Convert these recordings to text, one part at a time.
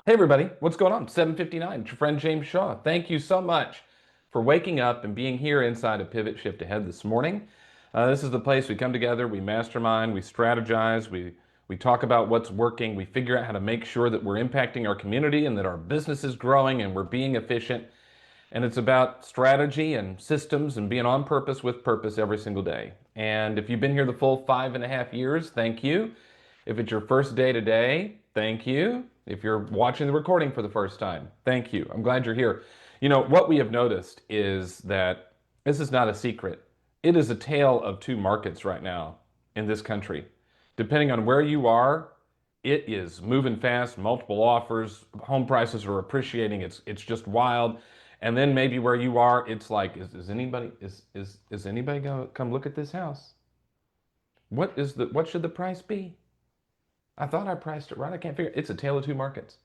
Hey everybody, what's going on? 7:59. It's your friend James Shaw. Thank you so much for waking up and being here inside of Pivot Shift Ahead this morning. This is the place we come together, we mastermind, we strategize, we talk about what's working, we figure out how to make sure that we're impacting our community and that our business is growing and we're being efficient. And it's about strategy and systems and being on purpose with purpose every single day. And if you've been here the full 5.5 years, thank you. If it's your first day today, thank you. If you're watching the recording for the first time, thank you. I'm glad you're here. You know, what we have noticed is that this is not a secret. It is a tale of two markets right now in this country. Depending on where you are, it is moving fast, multiple offers, home prices are appreciating. It's just wild. And then maybe where you are, it's like, is anybody gonna come look at this house? What should the price be? I thought I priced it right. I can't figure it. It's a tale of two markets.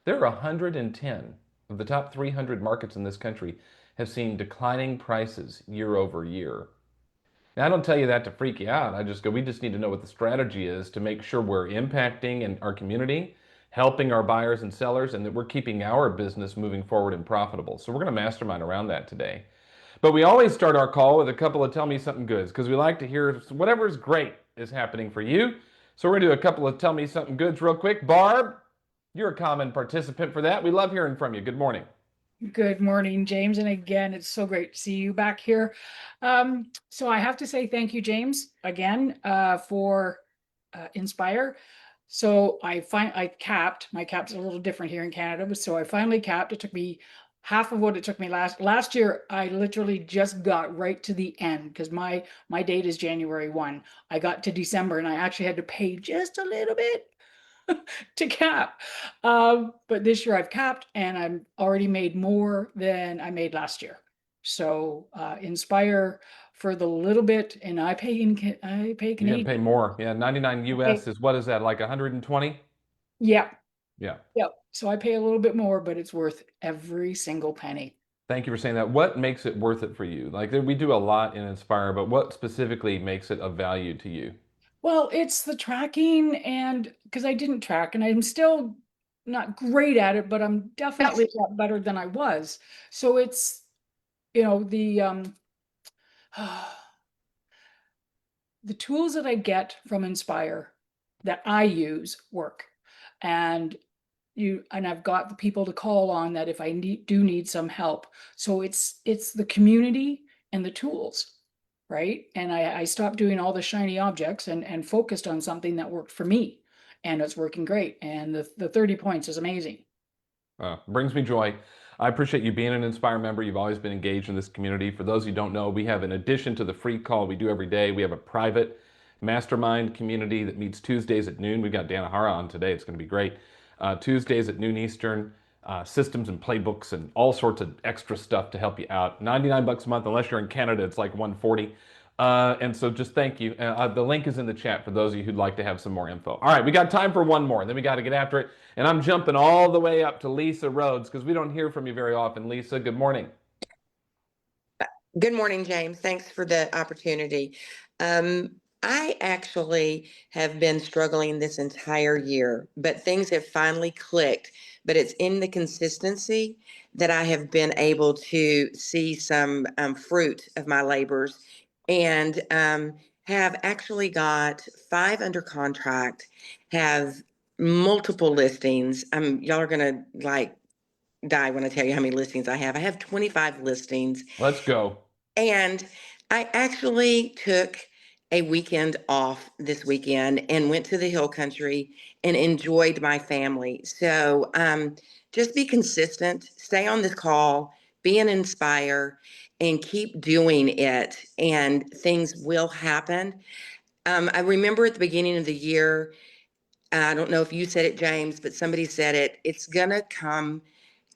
There are 110 of the top 300 markets in this country have seen declining prices year over year. Now, I don't tell you that to freak you out. I just go, we just need to know what the strategy is to make sure we're impacting in our community, helping our buyers and sellers, and that we're keeping our business moving forward and profitable. So we're going to mastermind around that today. But we always start our call with a couple of tell me something goods because we like to hear whatever is great is happening for you. So we're going to do a couple of tell me something goods real quick. Barb, you're a common participant for that. We love hearing from you. Good morning. Good morning, James. And again, it's so great to see you back here. So I have to say thank you, James, again, for Inspire. So I capped. My cap's a little different here in Canada, but so I finally capped. It took me half of what it took me last year. I literally just got right to the end because my date is January 1. I got to December and I actually had to pay just a little bit to cap. But this year I've capped and I'm already made more than I made last year. So Inspire for the little bit, and I pay You got to pay Canadian. more. Yeah, 99 Okay. US is what is that, like 120? Yeah, Yeah. yeah. So I pay a little bit more, but it's worth every single penny. Thank you for saying that. What makes it worth it for you? Like we do a lot in Inspire, but what specifically makes it of value to you? Well, it's the tracking, and because I didn't track and I'm still not great at it, but I'm definitely a lot better than I was. So it's, the the tools that I get from Inspire that I use work. And I've got the people to call on that if I do need some help. So it's the community and the tools, right? And I stopped doing all the shiny objects and focused on something that worked for me. And it's working great. And the 30 points is amazing. Brings me joy. I appreciate you being an Inspire member. You've always been engaged in this community. For those who don't know, we have, in addition to the free call we do every day, we have a private mastermind community that meets Tuesdays at noon. We've got Dana Hara on today. It's going to be great. Tuesdays at noon Eastern, systems and playbooks and all sorts of extra stuff to help you out. 99 bucks a month, unless you're in Canada, it's like 140. And so just thank you. The link is in the chat for those of you who'd like to have some more info. All right, we got time for one more, and then we got to get after it. And I'm jumping all the way up to Lisa Rhodes because we don't hear from you very often. Lisa, good morning. Good morning, James. Thanks for the opportunity. I actually have been struggling this entire year, but things have finally clicked. But it's in the consistency that I have been able to see some fruit of my labors and have actually got 5 under contract, have multiple listings. Y'all are going to like die when I tell you how many listings I have. I have 25 listings. Let's go. And I actually took a weekend off this weekend and went to the hill country and enjoyed my family. So just be consistent, stay on this call, be an inspire, and keep doing it, and things will happen. I remember at the beginning of the year, I don't know if you said it, James, but somebody said it, it's going to come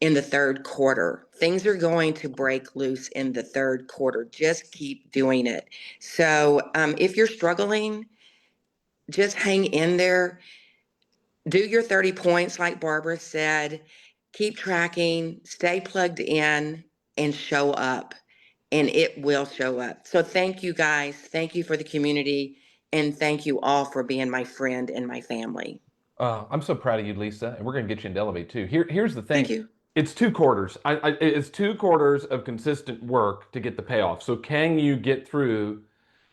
in the third quarter. Things are going to break loose in the third quarter. Just keep doing it. So if you're struggling, just hang in there. Do your 30 points, like Barbara said. Keep tracking, stay plugged in, and show up. And it will show up. So thank you guys. Thank you for the community. And thank you all for being my friend and my family. I'm so proud of you, Lisa, and we're going to get you into Elevate too. Here's the Thank thing. you. It's 2 quarters. It's 2 quarters of consistent work to get the payoff. So can you get through,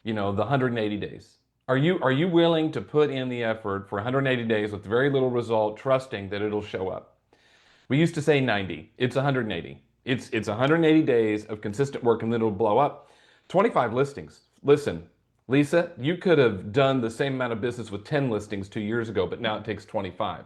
the 180 days? Are you willing to put in the effort for 180 days with very little result, trusting that it'll show up? We used to say 90. It's 180. It's 180 days of consistent work and then it'll blow up. 25 listings. Listen, Lisa, you could have done the same amount of business with 10 listings 2 years ago, but now it takes 25.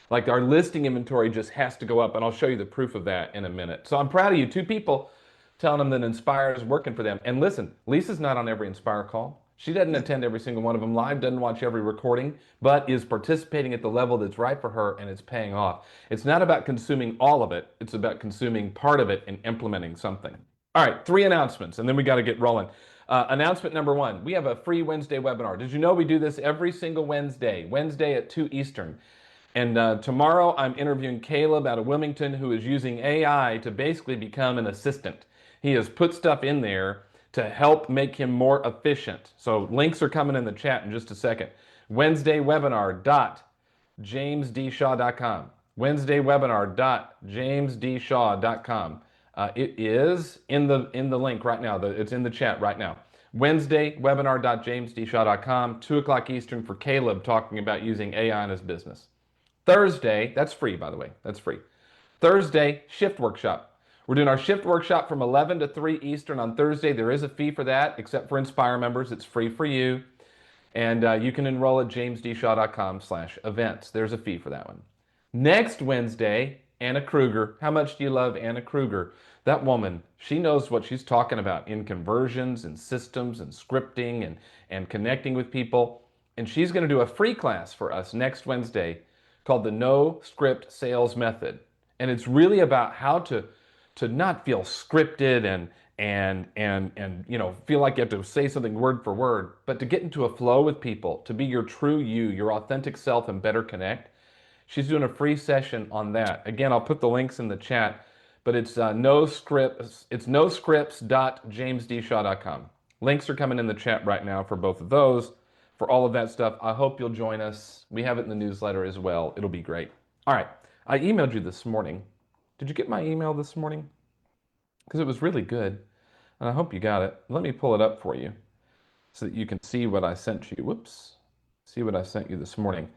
Like our listing inventory just has to go up, and I'll show you the proof of that in a minute. So I'm proud of you. 2 people telling them that Inspire is working for them. And listen, Lisa's not on every Inspire call. She doesn't attend every single one of them live, doesn't watch every recording, but is participating at the level that's right for her, and it's paying off. It's not about consuming all of it. It's about consuming part of it and implementing something. All right, 3 announcements, and then we got to get rolling. Announcement number 1, we have a free Wednesday webinar. Did you know we do this every single Wednesday at 2 Eastern? And tomorrow I'm interviewing Caleb out of Wilmington, who is using AI to basically become an assistant. He has put stuff in there to help make him more efficient. So links are coming in the chat in just a second. WednesdayWebinar.jamesdshaw.com. WednesdayWebinar.jamesdshaw.com. It is in the link right now. It's in the chat right now. WednesdayWebinar.jamesdshaw.com. 2 o'clock Eastern for Caleb talking about using AI in his business. Thursday, that's free, by the way. That's free. Thursday, shift workshop. We're doing our shift workshop from 11 to 3 Eastern on Thursday. There is a fee for that, except for Inspire members. It's free for you. And you can enroll at jamesdshaw.com/events. There's a fee for that one. Next Wednesday, Anna Kruger. How much do you love Anna Kruger? That woman, she knows what she's talking about in conversions and systems and scripting and connecting with people. And she's going to do a free class for us next Wednesday called the No Script Sales Method. And it's really about how to not feel scripted and feel like you have to say something word for word, but to get into a flow with people, to be your true you, your authentic self, and better connect. She's doing a free session on that. Again, I'll put the links in the chat, but it's noscripts.jamesdshaw.com. Links are coming in the chat right now for both of those. For all of that stuff, I hope you'll join us. We have it in the newsletter as well. It'll be great. All right, I emailed you this morning. Did you get my email this morning? Because it was really good, and I hope you got it. Let me pull it up for you so that you can see what I sent you. Whoops. See what I sent you this morning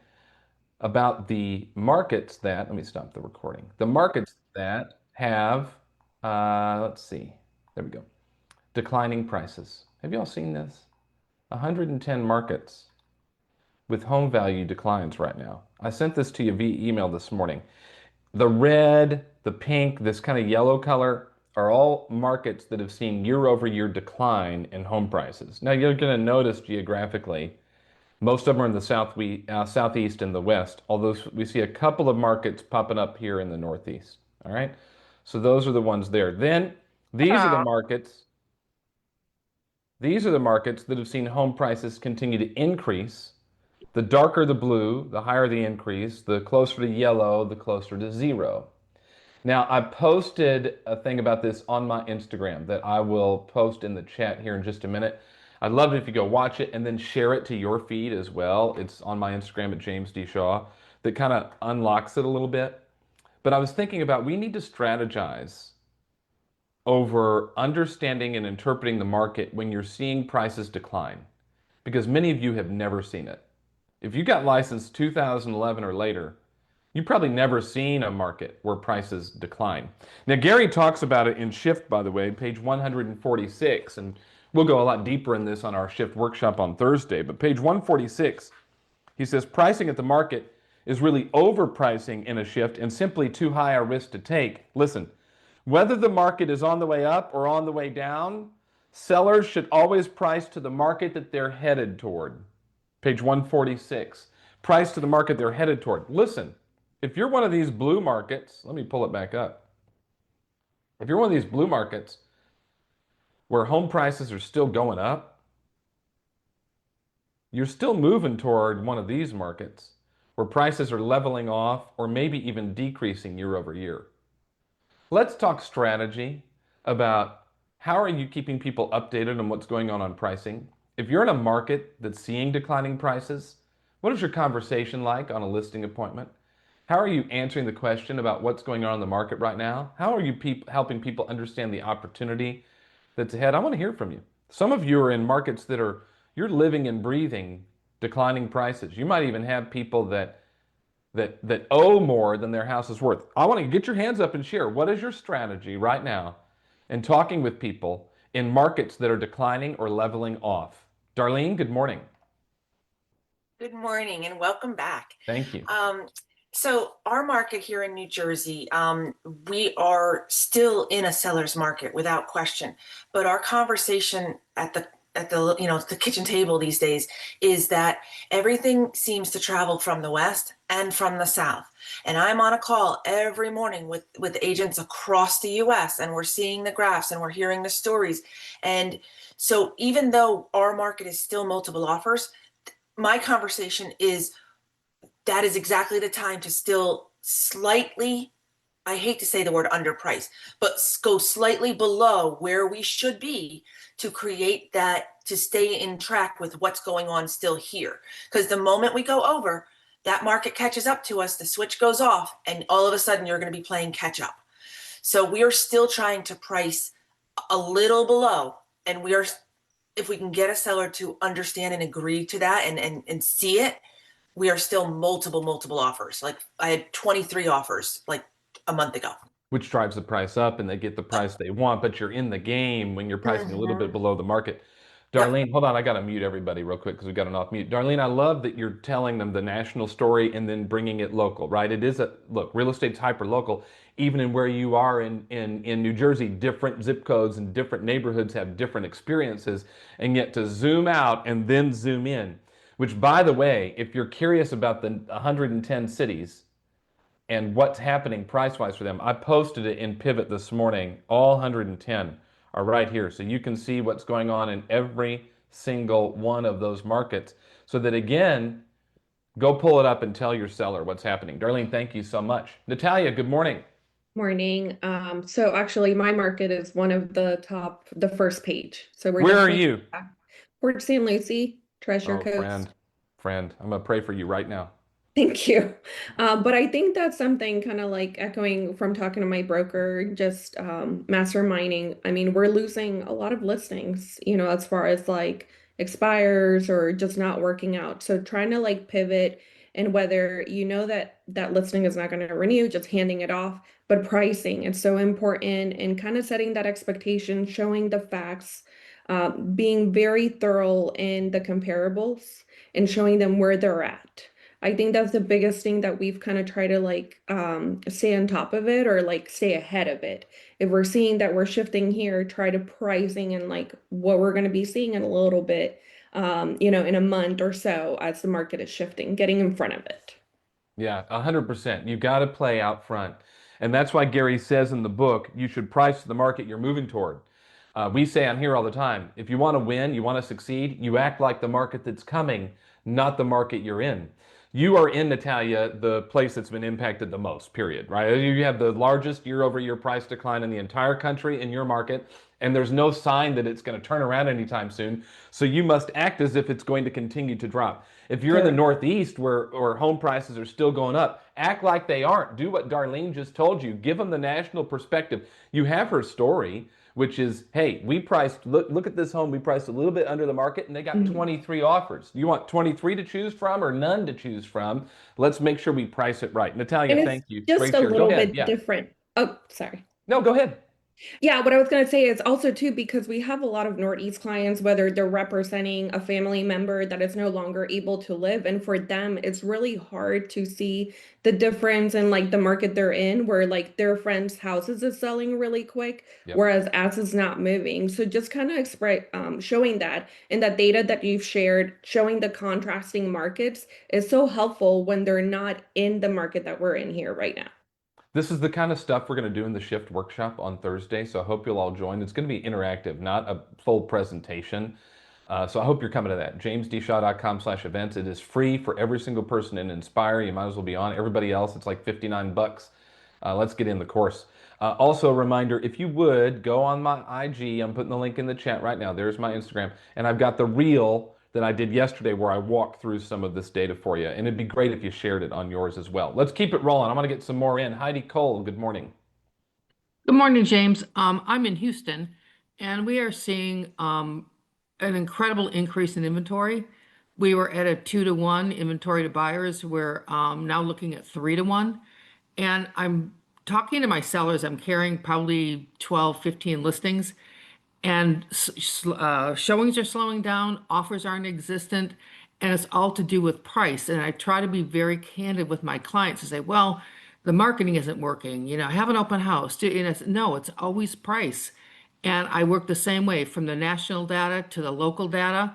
about the markets that, let me stop the recording. The markets that have, let's see, there we go, declining prices. Have you all seen this? 110 markets with home value declines right now. I sent this to you via email this morning. The red, the pink, this kind of yellow color are all markets that have seen year-over-year decline in home prices. Now you're going to notice geographically, most of them are in the southeast and the west, although we see a couple of markets popping up here in the northeast. All right, so those are the ones there. Then these are the markets. These are the markets that have seen home prices continue to increase. The darker the blue, the higher the increase. The closer to yellow, the closer to 0. Now, I posted a thing about this on my Instagram that I will post in the chat here in just a minute. I'd love it if you go watch it and then share it to your feed as well. It's on my Instagram at James D. Shaw. That kind of unlocks it a little bit. But I was thinking about we need to strategize over understanding and interpreting the market when you're seeing prices decline, because many of you have never seen it. If you got licensed 2011 or later, you've probably never seen a market where prices decline. Now, Gary talks about it in Shift, by the way, page 146, and we'll go a lot deeper in this on our Shift workshop on Thursday, but page 146, he says pricing at the market is really overpricing in a shift and simply too high a risk to take. Listen, whether the market is on the way up or on the way down, sellers should always price to the market that they're headed toward. Page 146, price to the market they're headed toward. Listen, if you're one of these blue markets, let me pull it back up. If you're one of these blue markets where home prices are still going up, you're still moving toward one of these markets where prices are leveling off or maybe even decreasing year over year. Let's talk strategy about how are you keeping people updated on what's going on pricing. If you're in a market that's seeing declining prices, What is your conversation like on a listing appointment? How are you answering the question about what's going on in the market right now? How are you helping people understand the opportunity that's ahead? I want to hear from you. Some of you are in markets that you're living and breathing declining prices. You might even have people that owe more than their house is worth. I want to get your hands up and share. What is your strategy right now in talking with people in markets that are declining or leveling off? Darlene, good morning. Good morning and welcome back. Thank you. So our market here in New Jersey, we are still in a seller's market without question. But our conversation at the the kitchen table these days is that everything seems to travel from the west and from the south. And I'm on a call every morning with agents across the US, and we're seeing the graphs and we're hearing the stories. And so even though our market is still multiple offers, my conversation is that is exactly the time to still slightly, I hate to say the word underpriced, but go slightly below where we should be to create that, to stay in track with what's going on still here. Because the moment we go over, that market catches up to us, the switch goes off, and all of a sudden you're going to be playing catch up. So we are still trying to price a little below, and we are, if we can get a seller to understand and agree to that and see it, we are still multiple offers. Like I had 23 offers like a month ago. Which drives the price up and they get the price they want, but you're in the game when you're pricing a little bit below the market. Darlene, hold on, I got to mute everybody real quick because we got an off mute. Darlene, I love that you're telling them the national story and then bringing it local, right? It is look, real estate's hyper local. Even in where you are in New Jersey, different zip codes and different neighborhoods have different experiences, and yet to zoom out and then zoom in, which by the way, if you're curious about the 110 cities and what's happening price-wise for them, I posted it in Pivot this morning. All 110 are right here. So you can see what's going on in every single one of those markets. So that again, go pull it up and tell your seller what's happening. Darlene, thank you so much. Natalia, good morning. Morning. So actually my market is one of the top, the first page. So we're Where are definitely you? Port St. Lucie, Treasure Oh, Coast. friend, I'm gonna pray for you right now. Thank you. But I think that's something kind of like echoing from talking to my broker, just masterminding. I mean, we're losing a lot of listings, as far as like expires or just not working out. So trying to like pivot, and whether that that listing is not going to renew, just handing it off, but pricing it's so important, and kind of setting that expectation, showing the facts, being very thorough in the comparables and showing them where they're at. I think that's the biggest thing that we've kind of tried to like stay on top of it, or like stay ahead of it. If we're seeing that we're shifting here, try to pricing and like what we're going to be seeing in a little bit, in a month or so as the market is shifting, getting in front of it. Yeah, 100%. You got to play out front. And that's why Gary says in the book, you should price to the market you're moving toward. We say on here all the time, if you want to win, you want to succeed, you act like the market that's coming, not the market you're in. You are in, Natalia, the place that's been impacted the most, period, right? You have the largest year-over-year price decline in the entire country in your market, and there's no sign that it's going to turn around anytime soon. So you must act as if it's going to continue to drop. If you're in the Northeast where home prices are still going up, act like they aren't. Do what Darlene just told you. Give them the national perspective. You have her story, which is, hey, we priced, look at this home, we priced a little bit under the market and they got 23 offers. You want 23 to choose from or none to choose from? Let's make sure we price it right. Natalia, And thank it's you. just Great a share. Go little ahead. bit Yeah. different. Oh, sorry. No, go ahead. Yeah, what I was going to say is also too, because we have a lot of Northeast clients, whether they're representing a family member that is no longer able to live. And for them, it's really hard to see the difference in like the market they're in, where like their friends' houses is selling really quick, Yep. whereas as is not moving. So just kind of showing that, and that data that you've shared, showing the contrasting markets is so helpful when they're not in the market that we're in here right now. This is the kind of stuff we're going to do in the Shift workshop on Thursday, so I hope you'll all join. It's going to be interactive, not a full presentation. So I hope you're coming to that. jamesdshaw.com/events. It is free for every single person in Inspire. You might as well be on. Everybody else, it's like 59 bucks. Let's get in the course. Also, a reminder, if you would, go on my IG. I'm putting the link in the chat right now. There's my Instagram. And I've got the reel than I did yesterday, where I walked through some of this data for you. And it'd be great if you shared it on yours as well. Let's keep it rolling. I'm going to get some more in. Heidi Cole, good morning. Good morning, James. I'm in Houston, and we are seeing an incredible increase in inventory. We were at a 2-to-1 inventory to buyers. We're now looking at 3-to-1. And I'm talking to my sellers. I'm carrying probably 12, 15 listings, and showings are slowing down, offers aren't existent, and it's all to do with price. And I try to be very candid with my clients to say, well, the marketing isn't working, have an open house. No, it's always price. And I work the same way from the national data to the local data,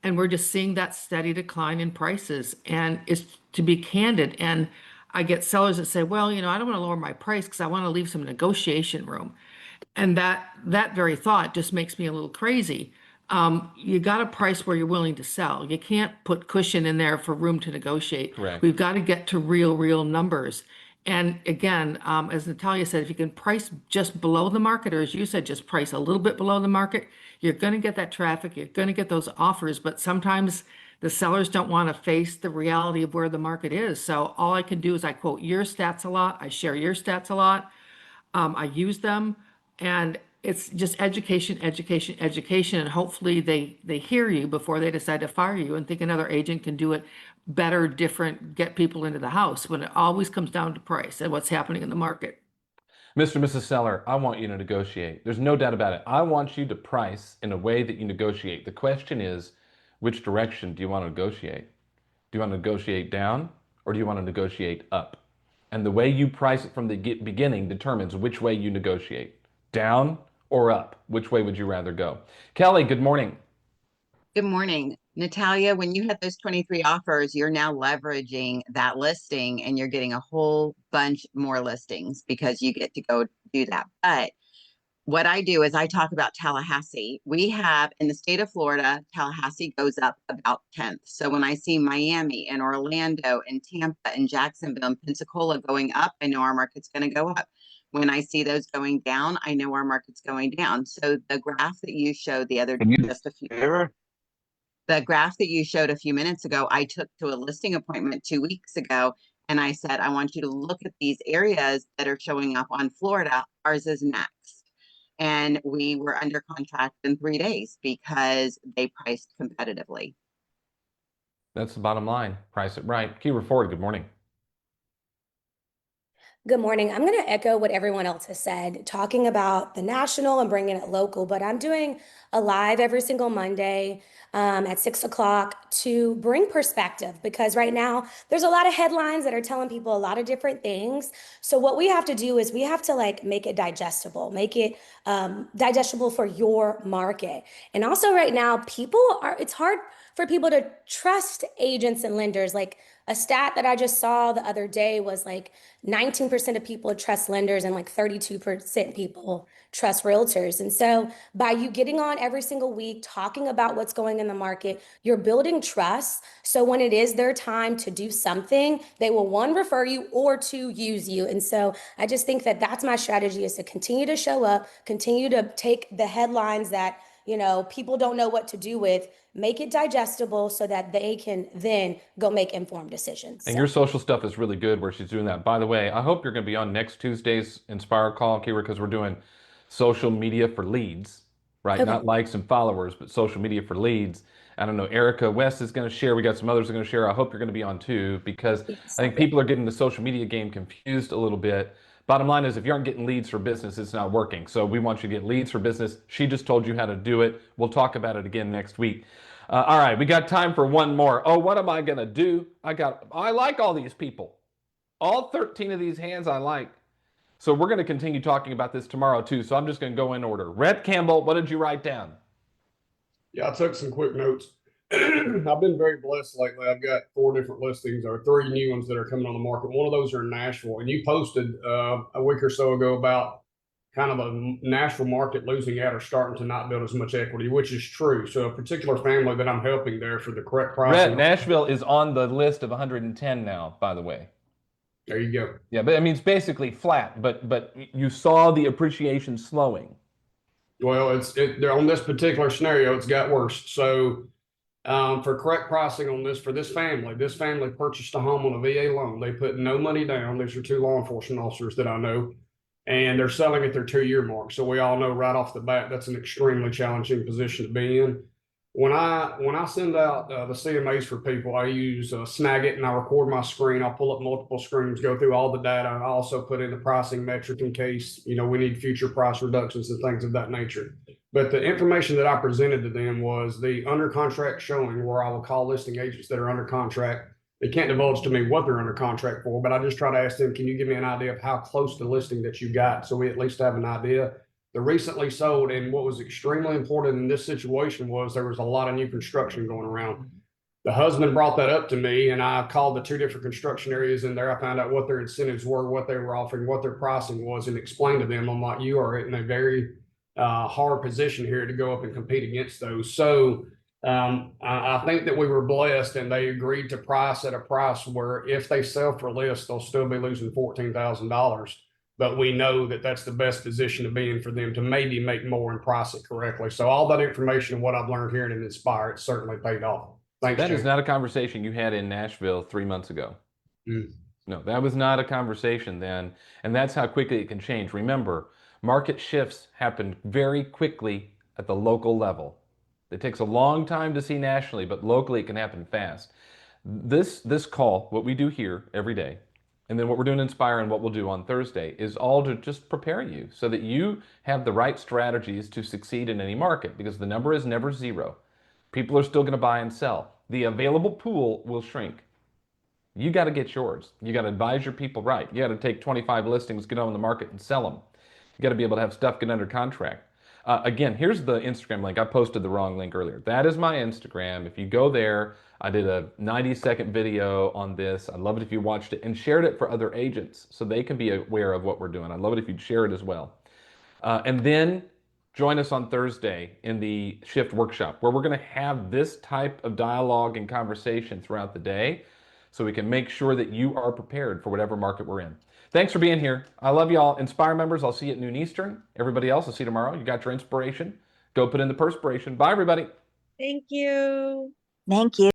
and we're just seeing that steady decline in prices. And it's to be candid. And I get sellers that say, well, I don't want to lower my price because I want to leave some negotiation room. And that very thought just makes me a little crazy. You got to price where you're willing to sell. You can't put cushion in there for room to negotiate. Correct. We've got to get to real numbers. And again, as Natalia said, if you can price just below the market, or as you said, just price a little bit below the market, you're going to get that traffic, you're going to get those offers. But sometimes the sellers don't want to face the reality of where the market is. So all I can do is I quote your stats a lot. I share your stats a lot. I use them, and it's just education, education, education. And hopefully they hear you before they decide to fire you and think another agent can do it better, different, get people into the house, when it always comes down to price and what's happening in the market. Mr. and Mrs. Seller, I want you to negotiate. There's no doubt about it. I want you to price in a way that you negotiate. The question is, which direction do you want to negotiate? Do you want to negotiate down, or do you want to negotiate up? And the way you price it from the beginning determines which way you negotiate. Down or up? Which way would you rather go? Kelly, good morning. Good morning. Natalia, when you had those 23 offers, you're now leveraging that listing and you're getting a whole bunch more listings because you get to go do that. But what I do is I talk about Tallahassee. We have in the state of Florida, Tallahassee goes up about 10th. So when I see Miami and Orlando and Tampa and Jacksonville and Pensacola going up, I know our market's going to go up. When I see those going down, I know our market's going down. So the graph that you showed the other day, the graph that you showed a few minutes ago, I took to a listing appointment 2 weeks ago. And I said, I want you to look at these areas that are showing up on Florida. Ours is next. And we were under contract in 3 days because they priced competitively. That's the bottom line. Price it right. Keyra Ford, good morning. Good morning. I'm going to echo what everyone else has said, talking about the national and bringing it local, but I'm doing a live every single Monday at 6 o'clock to bring perspective, because right now there's a lot of headlines that are telling people a lot of different things. So what we have to do is we have to make it digestible, make it digestible for your market. And also right now, it's hard for people to trust agents and lenders. Like a stat that I just saw the other day was 19% of people trust lenders and 32% people trust realtors. And so by you getting on every single week, talking about what's going in the market, you're building trust. So when it is their time to do something, they will, one, refer you, or two, use you. And so I just think that that's my strategy, is to continue to show up, continue to take the headlines that people don't know what to do with, make it digestible so that they can then go make informed decisions. And your social stuff is really good where she's doing that. By the way, I hope you're going to be on next Tuesday's Inspire Call, Keyra, because we're doing social media for leads, right? Okay. Not likes and followers, but social media for leads. I don't know, Erica West is going to share. We got some others that are going to share. I hope you're going to be on too, because Yes. I think people are getting the social media game confused a little bit. Bottom line is, if you aren't getting leads for business, it's not working. So we want you to get leads for business. She just told you how to do it. We'll talk about it again next week. All right, we got time for one more. Oh, what am I going to do? I like all these people. All 13 of these hands I like. So we're going to continue talking about this tomorrow too. So I'm just going to go in order. Rhett Campbell, what did you write down? Yeah, I took some quick notes. I've been very blessed lately. I've got 4 different listings, or 3 new ones that are coming on the market. One of those are in Nashville, and you posted a week or so ago about kind of a Nashville market losing out or starting to not build as much equity, which is true. So a particular family that I'm helping there for the correct price. Rhett, Nashville is on the list of 110 now, by the way. There you go. Yeah, but I mean, it's basically flat, but you saw the appreciation slowing. Well, they're on this particular scenario, it's got worse. So For correct pricing on this, for this family purchased a home on a VA loan. They put no money down. These are two law enforcement officers that I know, and they're selling at their 2-year mark. So we all know right off the bat, that's an extremely challenging position to be in. When I send out the CMAs for people, I use Snagit, and I record my screen. I'll pull up multiple screens, go through all the data. I also put in the pricing metric in case, we need future price reductions and things of that nature. But the information that I presented to them was the under contract showing, where I will call listing agents that are under contract. They can't divulge to me what they're under contract for, but I just try to ask them, can you give me an idea of how close to listing that you got, so we at least have an idea. The recently sold, and what was extremely important in this situation was there was a lot of new construction going around. The husband brought that up to me, and I called the 2 different construction areas in there. I found out what their incentives were, what they were offering, what their pricing was, and explained to them, I'm like, you are in a very hard position here to go up and compete against those. So I think that we were blessed, and they agreed to price at a price where if they sell for less, they'll still be losing $14,000. But we know that that's the best position to be in for them to maybe make more and price it correctly. So all that information and what I've learned here in Inspire, it's certainly paid off. Thanks, That Jay. is not a conversation you had in Nashville 3 months ago. Mm. No, that was not a conversation then. And that's how quickly it can change. Remember, market shifts happen very quickly at the local level. It takes a long time to see nationally, but locally it can happen fast. This call, what we do here every day, and then what we're doing in Inspire and what we'll do on Thursday is all to just prepare you so that you have the right strategies to succeed in any market, because the number is never zero. People are still going to buy and sell. The available pool will shrink. You got to get yours. You got to advise your people right. You got to take 25 listings, get them on the market and sell them. You got to be able to have stuff get under contract. Again, here's the Instagram link. I posted the wrong link earlier. That is my Instagram. If you go there, I did a 90-second video on this. I'd love it if you watched it and shared it for other agents so they can be aware of what we're doing. I'd love it if you'd share it as well. And then join us on Thursday in the Shift Workshop, where we're going to have this type of dialogue and conversation throughout the day so we can make sure that you are prepared for whatever market we're in. Thanks for being here. I love y'all. Inspire members, I'll see you at noon Eastern. Everybody else, I'll see you tomorrow. You got your inspiration. Go put in the perspiration. Bye, everybody. Thank you. Thank you.